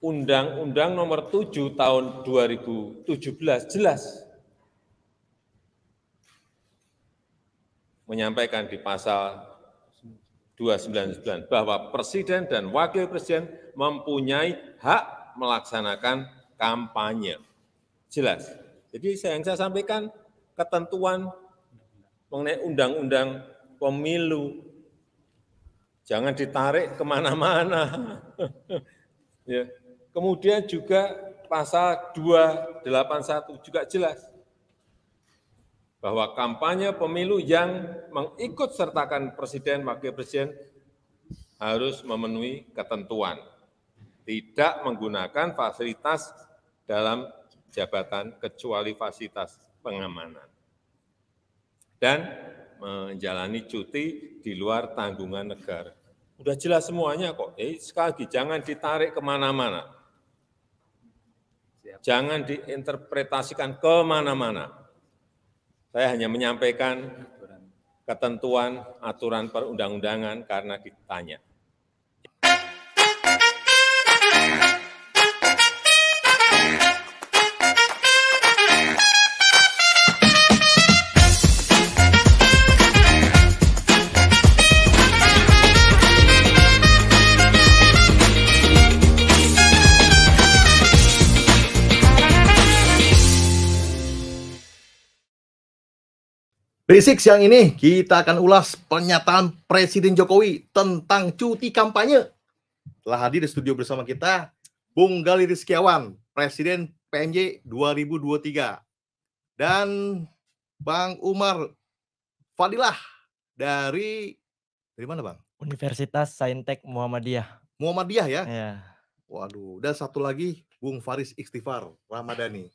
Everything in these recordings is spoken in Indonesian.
Undang-Undang Nomor 7 Tahun 2017 jelas menyampaikan di pasal 299 bahwa Presiden dan Wakil Presiden mempunyai hak melaksanakan kampanye. Jelas. Jadi yang saya sampaikan ketentuan mengenai undang-undang pemilu. Jangan ditarik kemana-mana. Ya. Kemudian juga pasal 281 juga jelas bahwa kampanye pemilu yang mengikut sertakan Presiden, Wakil Presiden harus memenuhi ketentuan, tidak menggunakan fasilitas dalam jabatan kecuali fasilitas pengamanan, dan menjalani cuti di luar tanggungan negara. Udah jelas semuanya kok. Sekali lagi, jangan ditarik kemana-mana. Jangan diinterpretasikan kemana-mana. Saya hanya menyampaikan ketentuan aturan perundang-undangan karena ditanya. Berisik siang ini kita akan ulas pernyataan Presiden Jokowi tentang cuti kampanye. Telah hadir di studio bersama kita Bung Gali Rizkiawan, Presiden PMJ 2023, dan Bang Umar Fadilah dari mana Bang? Universitas Saintek Muhammadiyah. Muhammadiyah ya? Ya. Waduh, dan satu lagi Bung Faris Ikhtifar Ramadhani.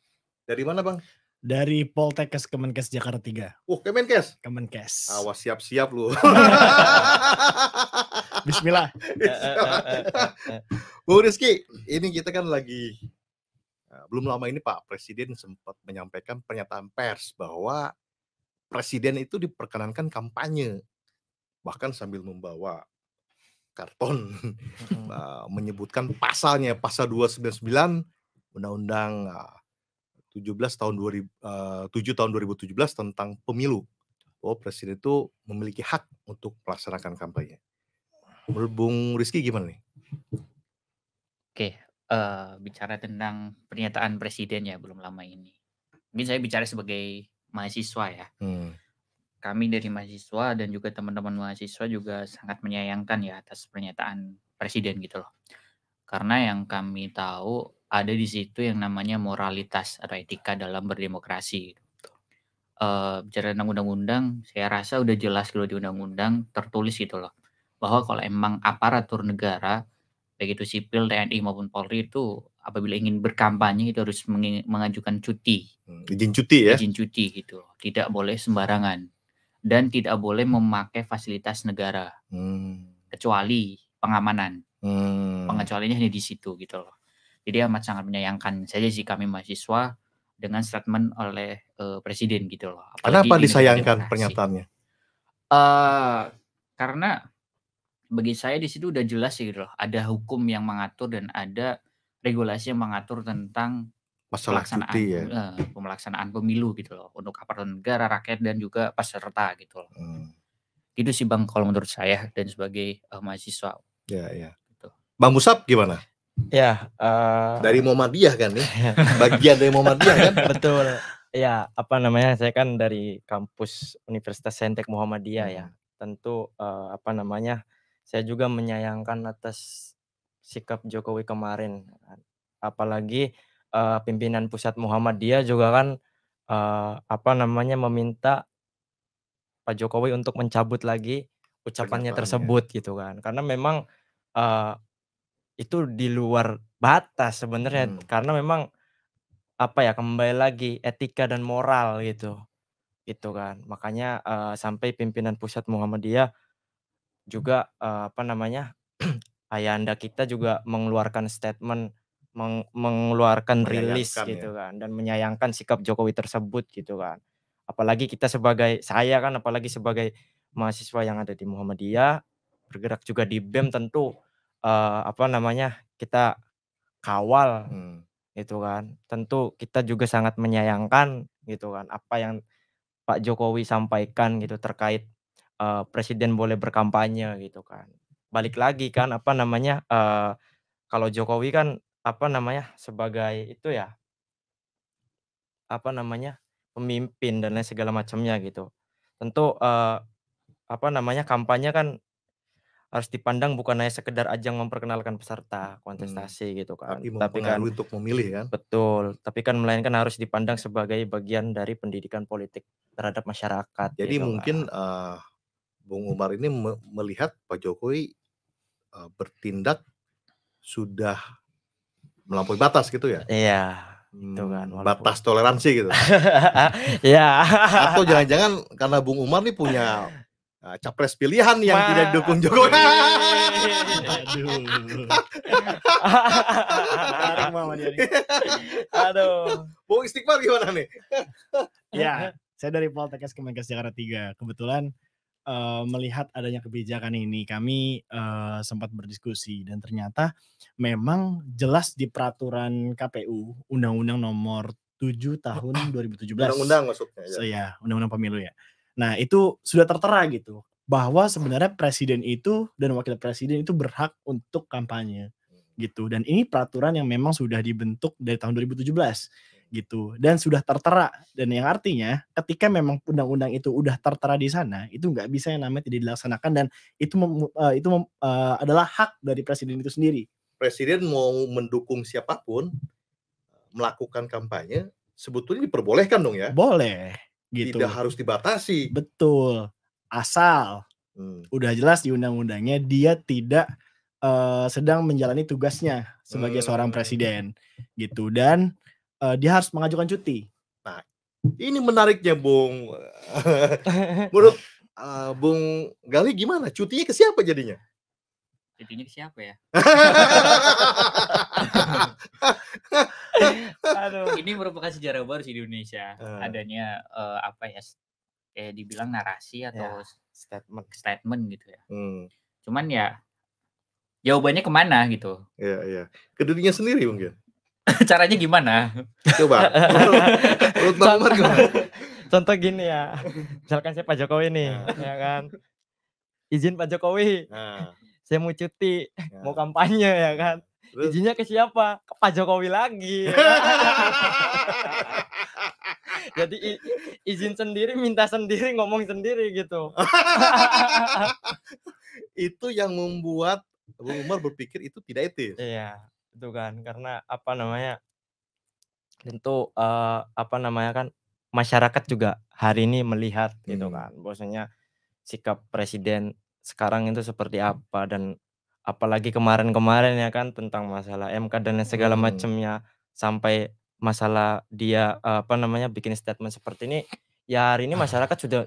Dari mana Bang? Dari Poltekkes Kemenkes Jakarta 3. Oh, Kemenkes? Kemenkes. Awas siap-siap lu. Bismillah. Bung Rizky, ini kita kan lagi, belum lama ini Pak Presiden sempat menyampaikan pernyataan pers bahwa Presiden itu diperkenankan kampanye, bahkan sambil membawa karton, menyebutkan pasalnya, pasal 299 Undang-Undang 7 tahun 2017 tentang pemilu. Bahwa Presiden itu memiliki hak untuk melaksanakan kampanye. Menurut Bung Rizky gimana nih? Oke, bicara tentang pernyataan Presiden ya belum lama ini. Mungkin saya bicara sebagai mahasiswa ya. Kami dari mahasiswa dan juga teman-teman mahasiswa juga sangat menyayangkan ya atas pernyataan Presiden gitu loh. Karena yang kami tahu ada di situ yang namanya moralitas atau etika dalam berdemokrasi. Bicara tentang undang-undang, saya rasa udah jelas kalau di undang-undang tertulis gitu loh, bahwa kalau emang aparatur negara, baik itu sipil, TNI maupun Polri itu apabila ingin berkampanye itu harus mengajukan cuti. Izin cuti ya? Izin cuti gitu, tidak boleh sembarangan dan tidak boleh memakai fasilitas negara, kecuali pengamanan. Pengecualiannya hanya di situ gitu loh. Jadi amat sangat menyayangkan saja sih kami mahasiswa dengan statement oleh Presiden gitu loh. Kenapa disayangkan pernyataannya? Karena bagi saya di situ udah jelas sih gitu loh. Ada hukum yang mengatur dan ada regulasi yang mengatur tentang pelaksanaan pemilu gitu loh untuk aparatur negara, rakyat dan juga peserta gitu loh. Gitu sih Bang kalau menurut saya dan sebagai mahasiswa. Ya. Gitu. Bang Musab gimana? Ya, dari Muhammadiyah kan nih, bagian dari Muhammadiyah kan? Betul. Ya, saya kan dari kampus Universitas Saintek Muhammadiyah ya. Tentu saya juga menyayangkan atas sikap Jokowi kemarin. Apalagi pimpinan pusat Muhammadiyah juga kan meminta Pak Jokowi untuk mencabut lagi ucapannya tersebut gitu kan. Karena memang itu di luar batas sebenarnya, karena memang kembali lagi etika dan moral gitu kan. Makanya sampai pimpinan pusat Muhammadiyah juga ayahanda kita juga mengeluarkan statement, mengeluarkan rilis gitu kan, dan menyayangkan sikap Jokowi tersebut gitu kan. Apalagi sebagai mahasiswa yang ada di Muhammadiyah, bergerak juga di BEM, tentu kita kawal Hmm. gitu kan. Tentu kita juga sangat menyayangkan gitu kan apa yang Pak Jokowi sampaikan gitu terkait presiden boleh berkampanye gitu kan. Balik lagi kan apa namanya kalau Jokowi kan apa namanya sebagai itu ya apa namanya pemimpin dan lain segala macamnya gitu. Tentu apa namanya kampanye kan harus dipandang bukan hanya sekedar ajang memperkenalkan peserta kontestasi gitu kan. Tapi Tapi kan mempengaruhi untuk memilih kan. betul, tapi kan melainkan harus dipandang sebagai bagian dari pendidikan politik terhadap masyarakat Jadi gitu mungkin kan. Bung Umar ini melihat Pak Jokowi bertindak sudah melampaui batas gitu ya? Iya, itu kan walaupun Batas toleransi gitu. Iya. Atau jangan-jangan karena Bung Umar nih punya capres pilihan yang tidak didukung Jokowi. Aduh. Tarik mama dia nih. Aduh. Bung Istighfar gimana nih? Ya, saya dari Poltekkes Kemenkes Jakarta 3. Kebetulan melihat adanya kebijakan ini, kami sempat berdiskusi dan ternyata memang jelas di peraturan KPU Undang-Undang Nomor 7 Tahun 2017. Undang-undang maksudnya ya. Ya, Undang-Undang Pemilu ya. Nah, itu sudah tertera gitu bahwa sebenarnya presiden itu dan wakil presiden itu berhak untuk kampanye gitu. Dan ini peraturan yang memang sudah dibentuk dari tahun 2017 gitu dan sudah tertera, dan yang artinya ketika memang undang-undang itu udah tertera di sana itu nggak bisa yang namanya tidak dilaksanakan, dan itu adalah hak dari presiden itu sendiri. Presiden mau mendukung siapapun melakukan kampanye sebetulnya diperbolehkan dong ya? Boleh gitu. Tidak harus dibatasi. Betul. Asal udah jelas di undang-undangnya dia tidak sedang menjalani tugasnya sebagai seorang presiden gitu, dan dia harus mengajukan cuti. Nah, ini menariknya Bung. Menurut Bung Gali gimana? Cutinya ke siapa jadinya? Cutinya ke siapa ya? Aduh. Ini merupakan sejarah baru sih di Indonesia. Adanya apa ya? Kayak dibilang narasi atau statement gitu ya. Cuman ya jawabannya kemana gitu. Iya. Ke dirinya sendiri mungkin. Caranya gimana? Coba. Menurut Bang Umar gimana? Contoh gini ya. Misalkan saya Pak Jokowi nih, ya kan. Izin Pak Jokowi. Saya mau cuti, mau kampanye ya kan. Terus? Izinnya ke siapa? Ke Pak Jokowi lagi. Jadi izin sendiri, minta sendiri, ngomong sendiri gitu. Itu yang membuat Bung Umar berpikir itu tidak etis. Iya, itu kan karena apa namanya? Tentu apa namanya kan masyarakat juga hari ini melihat gitu kan. Bahwasanya sikap presiden sekarang itu seperti apa, dan apalagi kemarin-kemarin ya kan tentang masalah MK dan segala macamnya, sampai masalah dia apa namanya bikin statement seperti ini, ya hari ini masyarakat sudah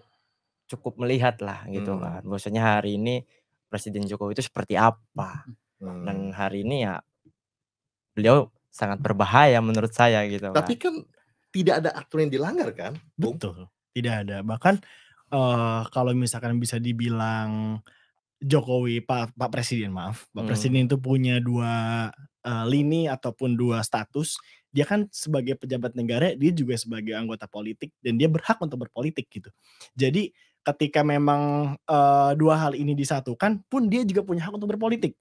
cukup melihat lah gitu kan. Bahwasanya hari ini Presiden Jokowi itu seperti apa. Dan hari ini ya beliau sangat berbahaya menurut saya gitu Tapi kan. kan tidak ada aturan yang dilanggar kan? Betul, tidak ada. Bahkan kalau misalkan bisa dibilang Jokowi, Pak Presiden itu punya 2 lini ataupun 2 status. Dia kan sebagai pejabat negara, dia juga sebagai anggota politik dan dia berhak untuk berpolitik gitu. Jadi ketika memang 2 hal ini disatukan pun dia juga punya hak untuk berpolitik.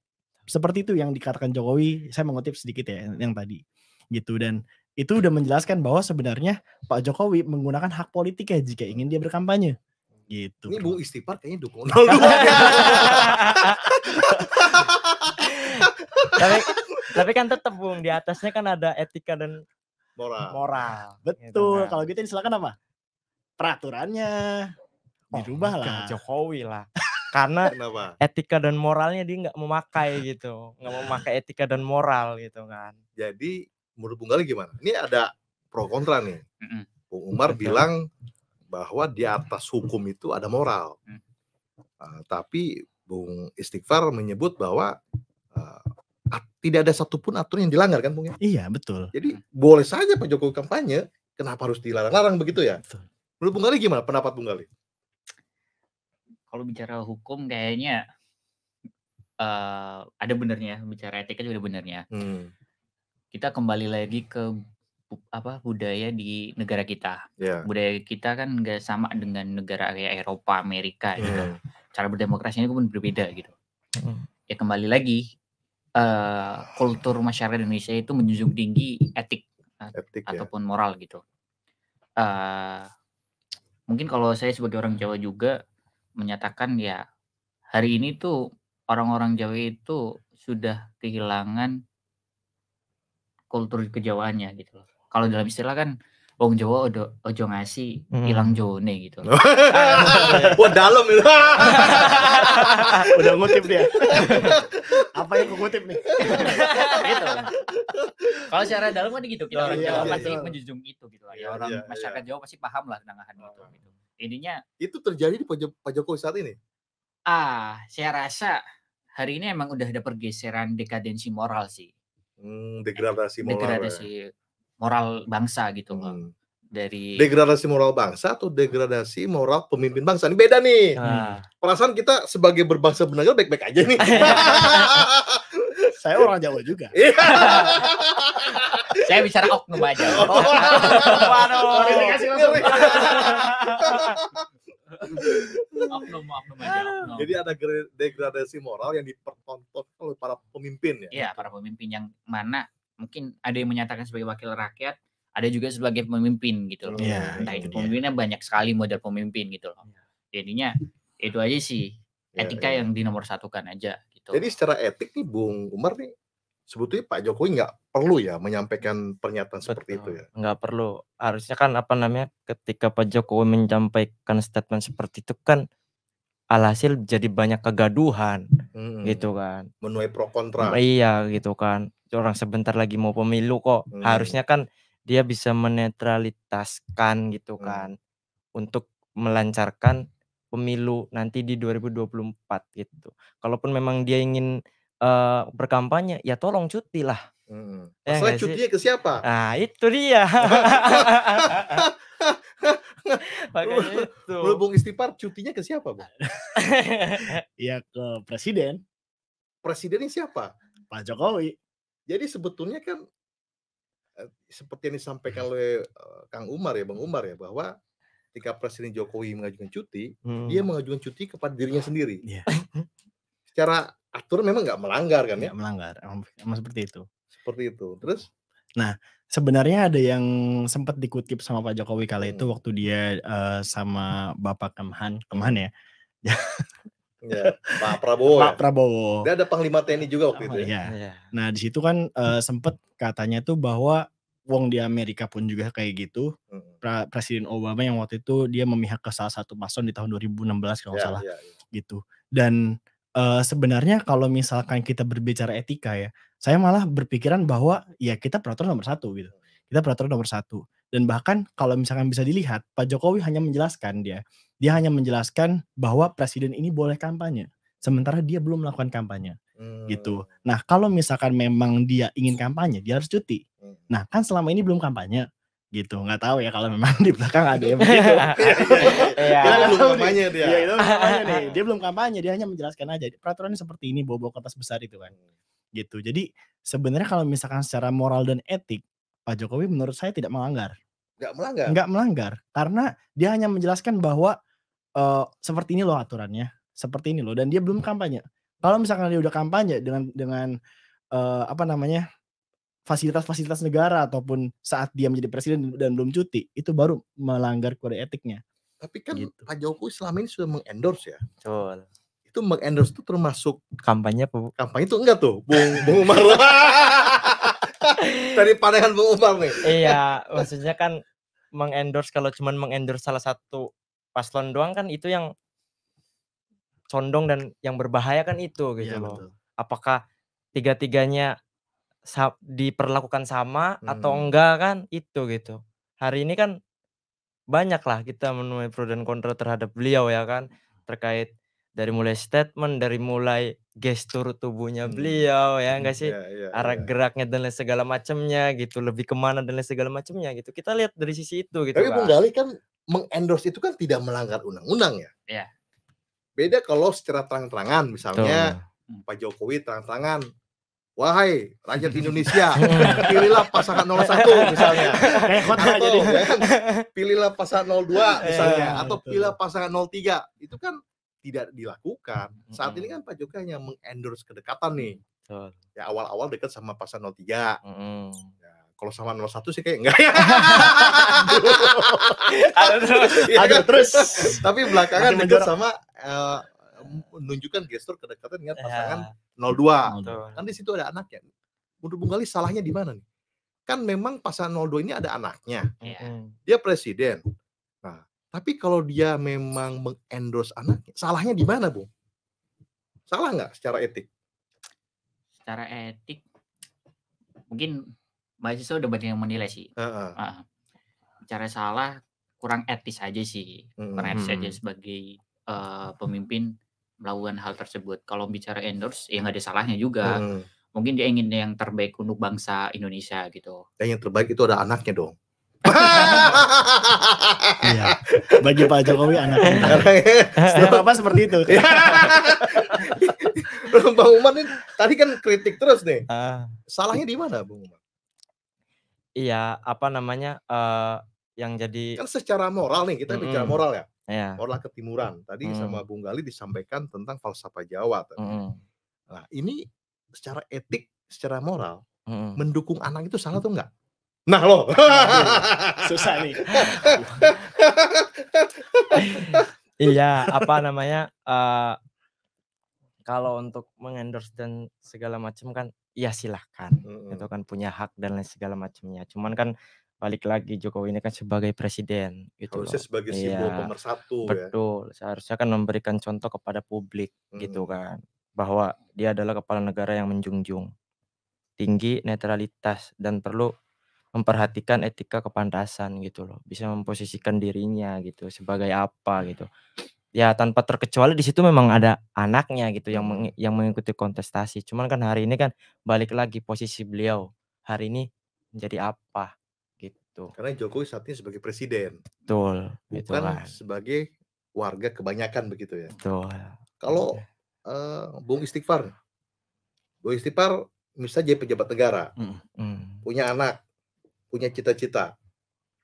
Seperti itu yang dikatakan Jokowi, saya mengutip sedikit ya yang tadi gitu, dan itu udah menjelaskan bahwa sebenarnya Pak Jokowi menggunakan hak politiknya jika ingin dia berkampanye. Gitu. Ini Bung Istighfar kayaknya dukung 02. tapi kan tetap Bung, di atasnya kan ada etika dan moral. Betul. Gitu kan. Kalau gitu silakan apa? Peraturannya dirubah lah. Jokowi lah. Karena Kenapa? etika dan moralnya dia nggak memakai gitu, nggak memakai etika dan moral gitu kan. Jadi menurut Bung Gali gimana? Ini ada pro kontra nih. Bung Umar bilang bahwa di atas hukum itu ada moral. Tapi Bung Istighfar menyebut bahwa tidak ada satupun aturan yang dilanggar kan Bung? Iya betul. Jadi boleh saja Pak Jokowi kampanye, kenapa harus dilarang-larang begitu ya? Betul. Menurut Bung Gali gimana? Pendapat Bung Gali? Kalau bicara hukum kayaknya ada benernya, bicara etika juga ada benernya. kita kembali lagi ke budaya di negara kita. Budaya kita kan nggak sama dengan negara kayak Eropa, Amerika gitu. Cara berdemokrasinya pun berbeda gitu. Ya kembali lagi kultur masyarakat Indonesia itu menjunjung tinggi etik ataupun moral gitu. Mungkin kalau saya sebagai orang Jawa juga menyatakan ya hari ini tuh orang-orang Jawa itu sudah kehilangan kultur kejawaannya gitu loh. Kalau dalam istilah kan wong Jawa ojo ngasih ilang jone gitu. Wah dalam itu. Udah ngutip dia. Apa yang ngutip nih? Gitu. Kalau secara dalam kan gitu kita orang Jawa pasti menjunjung itu gitu lah. Ya orang masyarakat Jawa pasti paham lah tentang itu gitu. Intinya itu terjadi di Pak Jokowi saat ini. Saya rasa hari ini emang udah ada pergeseran dekadensi moral sih. Degradasi moral bangsa gitu loh. Dari degradasi moral bangsa atau degradasi moral pemimpin bangsa, ini beda nih. Perasaan kita sebagai berbangsa bernegara baik-baik aja nih. Saya orang Jawa juga. Saya bicara oknum aja. Waduh. Oknum aja. Jadi ada degradasi moral yang dipertontonkan oleh para pemimpin ya. Iya, para pemimpin yang mana mungkin ada yang menyatakan sebagai wakil rakyat, ada juga sebagai pemimpin gitu loh. Entah itu pemimpinnya banyak sekali model pemimpin gitu loh. Jadinya itu aja sih etika yang dinomorsatukan aja gitu. Jadi secara etik nih Bung Umar nih sebetulnya Pak Jokowi nggak perlu ya menyampaikan pernyataan seperti itu ya. Nggak perlu. Harusnya kan ketika Pak Jokowi menyampaikan statement seperti itu kan alhasil jadi banyak kegaduhan gitu kan. Menuai pro kontra. Iya gitu kan. Orang sebentar lagi mau pemilu kok. Harusnya kan dia bisa menetralitaskan gitu kan. Untuk melancarkan pemilu nanti di 2024 gitu. Kalaupun memang dia ingin berkampanye ya tolong cuti lah. Masalah cutinya ke siapa? Nah itu dia. Makanya itu. Bung Istighfar cutinya ke siapa Bang? Ya ke presiden. Presidennya siapa? Pak Jokowi. Jadi sebetulnya kan seperti yang disampaikan oleh Kang Umar ya, Bang Umar ya, bahwa ketika Presiden Jokowi mengajukan cuti, dia mengajukan cuti kepada dirinya sendiri. Secara aturan memang nggak melanggar kan ya? Nggak melanggar, emang seperti itu. Seperti itu. Terus? Nah, sebenarnya ada yang sempat dikutip sama Pak Jokowi kala itu waktu dia sama Bapak Kemhan ya. Ya, Pak Prabowo. Pak Prabowo. Dia ada Panglima TNI juga waktu itu ya. Nah di situ kan sempat katanya tuh bahwa wong di Amerika pun juga kayak gitu. Presiden Obama yang waktu itu dia memihak ke salah satu paslon di tahun 2016 kalau nggak salah. Gitu. Dan sebenarnya kalau misalkan kita berbicara etika ya, saya malah berpikiran bahwa ya kita peraturan nomor 1 gitu. Kita peraturan nomor 1. Dan bahkan kalau misalkan bisa dilihat, Pak Jokowi hanya menjelaskan dia hanya menjelaskan bahwa presiden ini boleh kampanye, sementara dia belum melakukan kampanye, gitu. Nah kalau misalkan memang dia ingin kampanye, dia harus cuti. Nah kan selama ini belum kampanye, gitu. Nggak tahu ya kalau memang di belakang ada yang begitu. Dia belum kampanye dia. Iya itu kampanye nih. Dia belum kampanye, dia hanya menjelaskan aja. Peraturannya seperti ini, bawa kertas besar itu kan, gitu. Jadi sebenarnya kalau misalkan secara moral dan etik, Pak Jokowi menurut saya tidak melanggar. Nggak melanggar, karena dia hanya menjelaskan bahwa seperti ini loh aturannya, seperti ini loh, dan dia belum kampanye. Kalau misalkan dia udah kampanye dengan fasilitas-fasilitas negara ataupun saat dia menjadi presiden dan belum cuti, itu baru melanggar kode etiknya. Tapi kan gitu. Pak Jokowi selama ini sudah mengendorse ya. Betul. Itu mengendorse itu termasuk kampanye apa? Kampanye itu enggak tuh, Bung Umar. Dari pandangan Bung Umar nih. Iya, maksudnya kan mengendorse, kalau cuman mengendorse salah satu paslon doang kan itu yang condong dan yang berbahaya kan itu gitu loh. Betul. Apakah tiga-tiganya diperlakukan sama atau enggak kan itu gitu. Hari ini kan banyak lah kita menuai pro dan kontra terhadap beliau ya kan, terkait dari mulai statement, dari mulai gestur tubuhnya beliau ya enggak sih, arah geraknya dan lain segala macamnya gitu, lebih kemana dan lain segala macamnya gitu. Kita lihat dari sisi itu gitu. Tapi Bung Gali kan mengendorse itu kan tidak melanggar undang-undang ya. Iya. Beda kalau secara terang-terangan misalnya Pak Jokowi terang-terangan wahai rakyat Indonesia, pilihlah pasangan 01 misalnya. Kayak khotbah Atau jadi. ya kan, pilihlah pasangan 02 misalnya, Iya, atau betul. pilih pasangan 03. Itu kan tidak dilakukan. Saat ini kan Pak Jokowi hanya mengendorse kedekatan nih. Betul. Ya awal-awal dekat sama pasangan 03. Mm-mm. Ya, kalau sama 01 sih kayak enggak ya. Aduh, terus. Iya Aduh, kan? terus. Tapi belakangan Makin dekat menjorok. sama menunjukkan gestur kedekatan dengan pasangan Ya, 02. betul. Kan di situ ada anaknya. Menurut Bung Gali salahnya di mana nih? Kan memang pasangan 02 ini ada anaknya. Iya. Mm-mm. Dia presiden. Nah, tapi kalau dia memang mengendorse anaknya, salahnya di mana, Bung? Salah nggak secara etik? Secara etik mungkin mahasiswa udah banyak yang menilai sih. Heeh. Bicara salah kurang etis aja sih. Kurang etis aja sebagai pemimpin melakukan hal tersebut. Kalau bicara endorse ya nggak ada salahnya juga. Mungkin dia ingin yang terbaik untuk bangsa Indonesia gitu. Dan yang terbaik itu ada anaknya dong. Iya. Bagi Pak Jokowi anaknya. Setiap apa seperti itu. Bang Umar nih tadi kan kritik terus nih. Ah, Salahnya di mana, Bung Umar? iya, apa namanya? Yang jadi Kan secara moral nih, kita bicara moral ya. ya. Moral ketimuran. Tadi sama Bung Gali disampaikan tentang falsafah Jawa tadi. Nah, ini secara etik, secara moral mendukung anak itu salah tuh enggak? Nah, loh. Susah nih. Iya, apa namanya? Kalau untuk mengendorse dan segala macam kan ya silahkan. Itu kan punya hak dan lain segala macamnya. Cuman kan balik lagi Jokowi ini kan sebagai presiden gitu Harusnya loh. sebagai simbol Iya, pemersatu ya. betul. Seharusnya kan memberikan contoh kepada publik gitu kan. Bahwa dia adalah kepala negara yang menjunjung tinggi netralitas dan perlu memperhatikan etika kepantasan gitu loh. Bisa memposisikan dirinya gitu sebagai apa gitu. Ya tanpa terkecuali di situ memang ada anaknya gitu yang mengikuti kontestasi. Cuman kan hari ini kan balik lagi posisi beliau hari ini menjadi apa gitu. Karena Jokowi saat ini sebagai presiden. Betul, gitu Bukan kan. sebagai warga kebanyakan begitu ya. Betul. Kalau Bung Istighfar misalnya jadi pejabat negara, punya anak, punya cita-cita,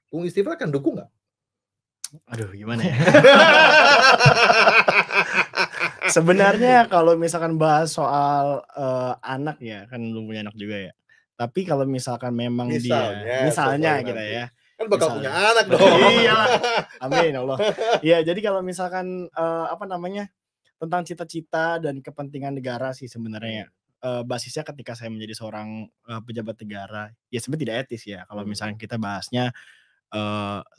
Bung Istighfar akan dukung nggak? Aduh, gimana ya? Sebenarnya kalau misalkan bahas soal anak ya, kan belum punya anak juga ya. Tapi kalau misalkan memang misalnya kita ya, kan bakal punya anak dong. Iyalah. Amin Allah. Iya, jadi kalau misalkan apa namanya? Tentang cita-cita dan kepentingan negara sih sebenarnya. Basisnya ketika saya menjadi seorang pejabat negara, ya sebenarnya tidak etis ya kalau misalnya kita bahasnya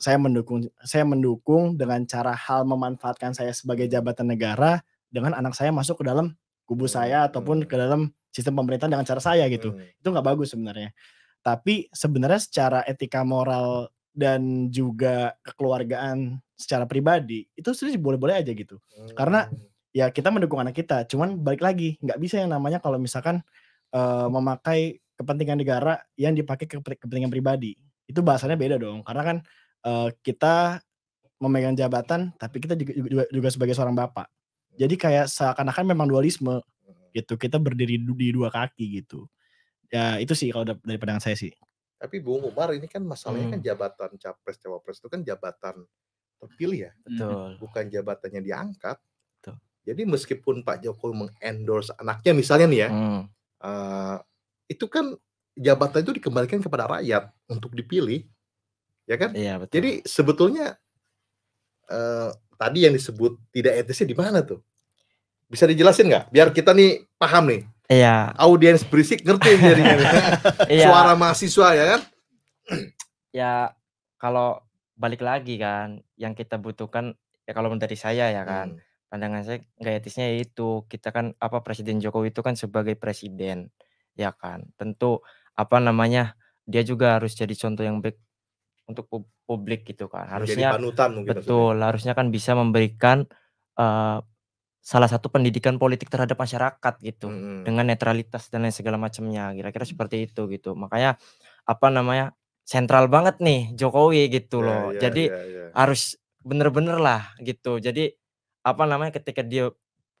saya mendukung dengan cara hal memanfaatkan saya sebagai jabatan negara dengan anak saya masuk ke dalam kubu saya ataupun ke dalam sistem pemerintahan dengan cara saya gitu. Itu nggak bagus sebenarnya. Tapi sebenarnya secara etika moral dan juga kekeluargaan secara pribadi itu sebenarnya boleh-boleh aja gitu. Karena ya kita mendukung anak kita, cuman balik lagi nggak bisa yang namanya kalau misalkan memakai kepentingan negara yang dipakai ke kepentingan pribadi. Itu bahasannya beda dong, karena kan kita memegang jabatan, tapi kita juga sebagai seorang bapak. Jadi kayak seakan-akan memang dualisme gitu, kita berdiri di dua kaki gitu. Ya itu sih kalau dari pandangan saya sih. Tapi Bung Umar ini kan masalahnya kan jabatan capres cawapres itu kan jabatan terpilih ya, Betul. bukan jabatannya diangkat. Betul. Jadi meskipun Pak Jokowi mengendorse anaknya misalnya nih ya, itu kan jabatan itu dikembalikan kepada rakyat untuk dipilih, ya kan? Iya betul. Jadi sebetulnya tadi yang disebut tidak etisnya di mana tuh? Bisa dijelasin nggak? Biar kita nih paham nih. Iya. Audiens berisik ngerti jadinya. Suara mahasiswa ya kan? Ya kalau balik lagi kan, yang kita butuhkan ya kalau dari saya ya kan, pandangan saya nggak etisnya itu kita kan Presiden Jokowi itu kan sebagai presiden, ya kan. Tentu dia juga harus jadi contoh yang baik untuk publik gitu kan. Harusnya jadi panutan mungkin. Betul, harusnya kan bisa memberikan salah satu pendidikan politik terhadap masyarakat gitu dengan netralitas dan lain segala macamnya. Kira-kira seperti itu gitu. Makanya sentral banget nih Jokowi gitu loh. Jadi harus bener-bener lah gitu. Jadi ketika dia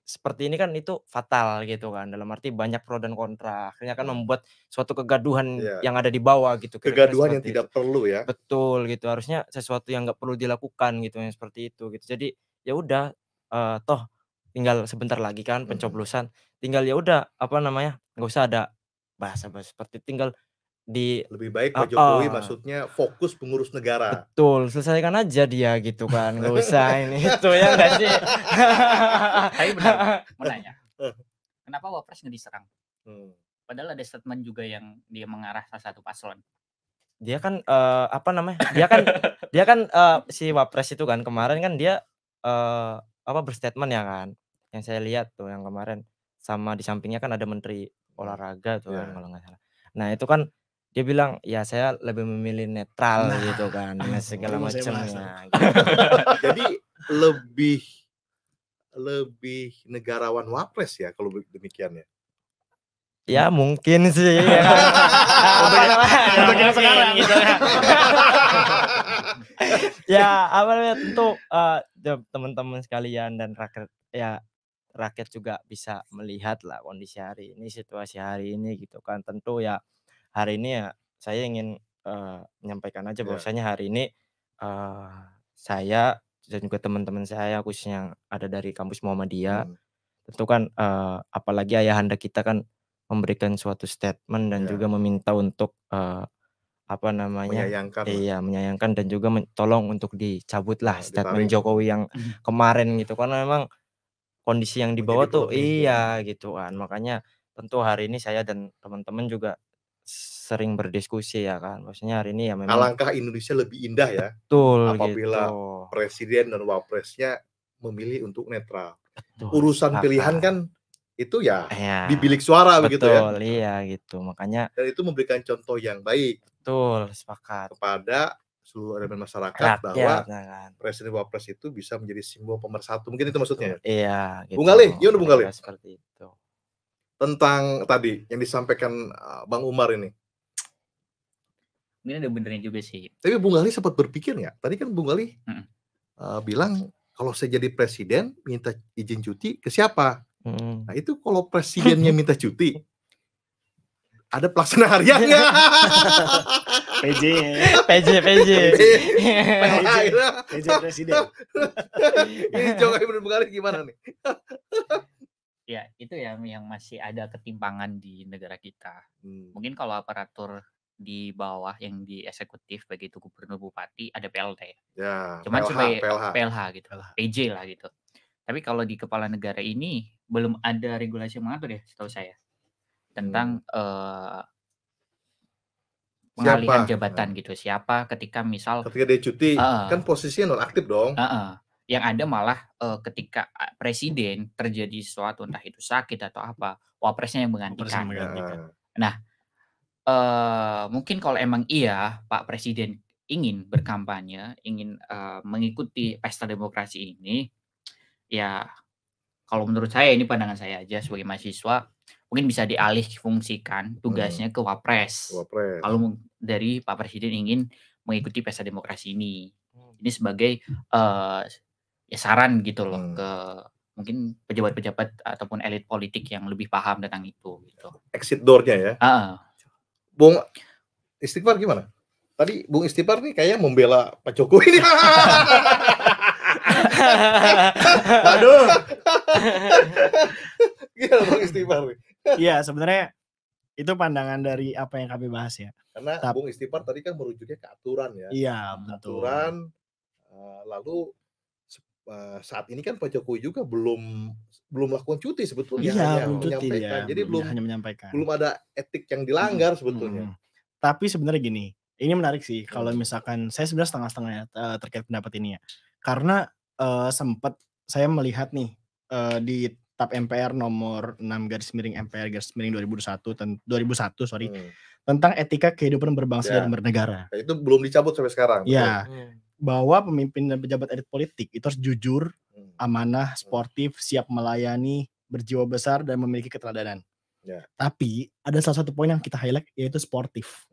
seperti ini kan itu fatal gitu kan, dalam arti banyak pro dan kontra, akhirnya kan membuat suatu kegaduhan yang ada di bawah gitu, kira-kira Kegaduhan yang seperti tidak itu. perlu ya. Betul gitu, harusnya sesuatu yang nggak perlu dilakukan gitu, yang seperti itu gitu. Jadi ya udah, toh tinggal sebentar lagi kan pencoblosan, tinggal ya udah apa namanya, nggak usah ada bahasa-bahasa seperti tinggal di Lebih baik Pak Jokowi maksudnya fokus mengurus negara. betul, selesaikan aja dia gitu kan, nggak usah ini itu ya nggak sih? Tapi benar, mau nanya, kenapa Wapres nggak diserang? Padahal ada statement juga yang dia mengarah salah satu paslon. Dia kan, apa namanya, dia kan, si Wapres itu kan kemarin kan dia, apa, berstatement ya kan, yang saya lihat tuh yang kemarin, sama di sampingnya kan ada Menteri Olahraga tuh kan kalau nggak salah. Nah itu kan dia bilang, "Ya saya lebih memilih netral," gitu kan, dengan segala macamnya gitu. Jadi lebih negarawan Wapres ya kalau demikian ya? Ya mungkin sih ya kan. Untuk yang sekarang gitu kan. Ya apa namanya, tentu, teman-teman sekalian dan rakyat juga bisa melihat lah kondisi hari ini, situasi hari ini gitu kan. Tentu ya hari ini ya saya ingin, menyampaikan aja bahwasanya hari ini, saya dan juga teman-teman saya khususnya yang ada dari kampus Muhammadiyah, tentu kan, apalagi ayahanda kita kan memberikan suatu statement dan juga meminta untuk, apa namanya, menyayangkan dan juga tolong untuk dicabutlah statement Jokowi yang kemarin gitu, karena memang kondisi yang dibawa tuh iya gitu kan. Makanya tentu hari ini saya dan teman-teman juga sering berdiskusi ya kan, maksudnya hari ini ya memang alangkah Indonesia lebih indah ya, betul apabila gitu. presiden dan wapresnya memilih untuk netral. Betul, Urusan pilihan sepakat. kan itu ya Iya, di bilik suara begitu ya. betul, iya gitu, makanya Dan itu memberikan contoh yang baik betul, sepakat. kepada seluruh elemen masyarakat Rakyat, bahwa ya kan. presiden wapres itu bisa menjadi simbol pemersatu. Mungkin itu maksudnya ya? Iya gitu. Bung Galih, gimana Bung Galih? Seperti itu. Tentang tadi yang disampaikan Bang Umar ini. Ini ada benernya juga sih. Tapi Bung Galih sempat berpikir nggak? Tadi kan Bung Galih bilang kalau saya jadi presiden minta izin cuti ke siapa? Nah itu kalau presidennya minta cuti, ada pelaksana harian nggak? PJ presiden. Ini Jokowi menurut Bung Galih gimana nih? Ya itu ya yang masih ada ketimpangan di negara kita. Mungkin kalau aparatur di bawah yang di eksekutif baik itu gubernur, bupati ada PLT. Ya, Cuman supaya PLH gitu, PJ lah gitu. Tapi kalau di kepala negara ini belum ada regulasi yang mengatur ya setahu saya tentang pengalihan jabatan gitu. Siapa ketika misal ketika dia cuti kan posisinya nonaktif dong. Yang ada malah ketika presiden terjadi sesuatu entah itu sakit atau apa, wapresnya yang menggantikan. Nah, mungkin kalau emang iya Pak Presiden ingin berkampanye, ingin mengikuti pesta demokrasi ini, ya kalau menurut saya ini pandangan saya aja sebagai mahasiswa, mungkin bisa dialih fungsikan tugasnya ke Wapres. Kalau dari Pak Presiden ingin mengikuti pesta demokrasi ini. Ini sebagai ya saran gitu loh ke mungkin pejabat-pejabat ataupun elit politik yang lebih paham tentang itu gitu. Exit door-nya ya. Bung Istighfar gimana? Tadi Bung Istighfar nih kayaknya membela Pak Jokowi nih. Aduh. Gimana Bung Istighfar nih? Iya, sebenarnya itu pandangan dari apa yang kami bahas ya. Karena Bung Istighfar tadi kan merujuknya ke aturan ya. Iya, betul. Aturan, lalu saat ini kan Pak Jokowi juga belum lakukan cuti sebetulnya, hanya menyampaikan. Jadi belum ada etik yang dilanggar sebetulnya. Tapi sebenarnya gini, ini menarik sih kalau misalkan saya sebenarnya setengah-setengah ya terkait pendapat ini ya. Karena sempat saya melihat nih di TAP MPR nomor 6/MPR/2001 tentang etika kehidupan berbangsa dan bernegara. Itu belum dicabut sampai sekarang. Ya. Bahwa pemimpin dan pejabat elit politik itu harus jujur, amanah, sportif, siap melayani, berjiwa besar dan memiliki keteladanan. Tapi ada salah satu poin yang kita highlight yaitu sportif.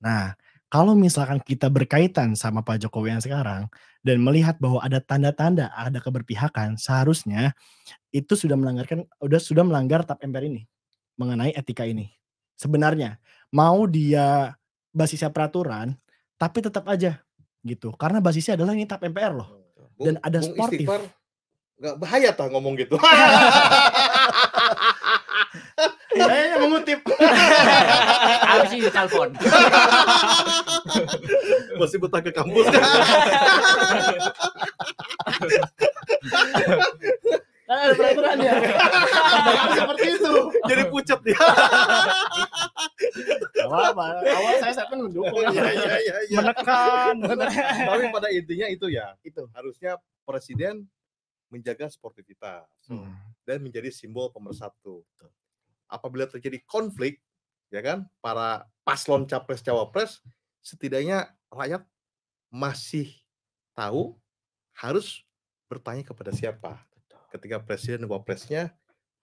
Nah, kalau misalkan kita berkaitan sama Pak Jokowi yang sekarang dan melihat bahwa ada tanda-tanda ada keberpihakan, seharusnya itu sudah melanggar tap MPR ini mengenai etika ini. Sebenarnya mau dia basisnya peraturan, tapi tetap aja gitu. Karena basisnya adalah ini tap MPR loh. Dan ada sportif. Nggak bahaya tah ngomong gitu. Saya mengutip. Harus sih ditelepon. Masih betah ke kampus. Ada peraturan ya. Seperti itu. Jadi pucat dia. Apa? Awal saya statement mendukung. Iya. Menekan. Tapi pada intinya itu ya. Itu. Harusnya presiden menjaga sportivitas dan menjadi simbol pemersatu. Apabila terjadi konflik, ya kan, para paslon capres cawapres, setidaknya rakyat masih tahu harus bertanya kepada siapa ketika presiden dan wapresnya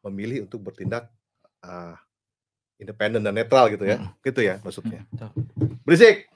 memilih untuk bertindak independen dan netral gitu ya, gitu ya maksudnya. Berisik.